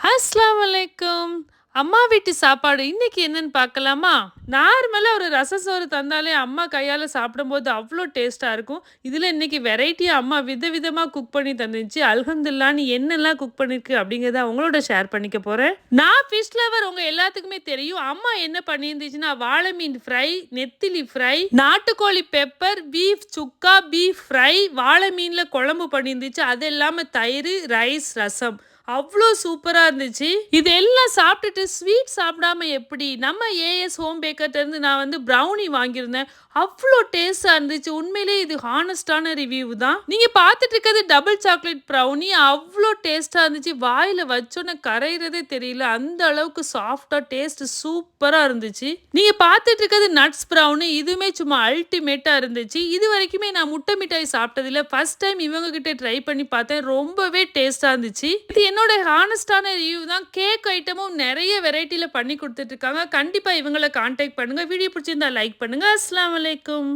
அஸ்ஸலாமு அலைக்கும். அம்மா வீட்டு சாப்பாடு இன்னைக்கு என்னன்னு பார்க்கலாமா? நார்மலா ஒரு ரச சோறு தந்தாலே அம்மா கையால சாப்பிடும்போது அவ்ளோ டேஸ்ட்டா இருக்கும். இதுல இன்னைக்கு வெரைட்டியா அம்மா விதவிதமா குக் பண்ணி தந்துச்சு. அல்ஹம்துலில்லாஹ்ன்னு என்னெல்லாம் குக் பண்ணிருக்கு அப்படிங்கிறத உங்களோட ஷேர் பண்ணிக்க போறேன். நான் ஃபிஷ் லவர் உங்க எல்லாத்துக்குமே தெரியும். அம்மா என்ன பண்ணியிருந்துச்சுன்னா, வாழை மீன் ஃப்ரை, நெத்திலி ஃப்ரை, நாட்டுக்கோழி பெப்பர், பீஃப் சுக்கா, பீஃப் ஃப்ரை, வாழை மீன்ல குழம்பு பண்ணியிருந்துச்சு. அது இல்லாம தயிர், ரைஸ், ரசம். அவ்ளோ சூப்பரா இருந்துச்சு. இது எல்லாம் சாப்பிட்டுட்டு ஸ்வீட் சாப்பிடாம எப்படி? நம்ம ஏஎஸ் ஹோம் பேக்கர்ட்ட இருந்து நான் வந்து ப்ரௌனி வாங்கியிருந்தேன். அவ்ளோ டேஸ்ட்டா இருந்துச்சு. உண்மையிலேயே இது ஹானஸ்டான ரிவ்யூ தான். நீங்க பார்த்துட்டு இருக்கிறது டபுள் சாக்லேட் ப்ரௌனி. அவ்ளோ டேஸ்ட்டா இருந்துச்சு. வாயில வச்சோனே கரையிறதே தெரியல. அந்த அளவுக்கு சாஃப்ட்டா டேஸ்ட் சூப்பரா இருந்துச்சு. நீங்க பார்த்துட்டு இருக்கிறது நட்ஸ் ப்ரௌனி. இதுவுமே சும்மா அல்டிமேட்டா இருந்துச்சு. இது வரைக்குமே நான் முட்டை மிட்டாய் சாப்பிட்டதில்ல. ஃபர்ஸ்ட் டைம் இவங்க கிட்ட ட்ரை பண்ணி பார்த்தேன். ரொம்பவே டேஸ்ட்டா இருந்துச்சு. இது என்னோட ஹானஸ்டான ரிவ்யூ தான். கேக் ஐட்டமும் நிறைய வெரைட்டில பண்ணி கொடுத்துட்டு இருக்காங்க. கண்டிப்பா இவங்கள கான்டாக்ட் பண்ணுங்க. வீடியோ பிடிச்சிருந்தா லைக் பண்ணுங்க. அஸ்ஸலாமு அலைக்கும்.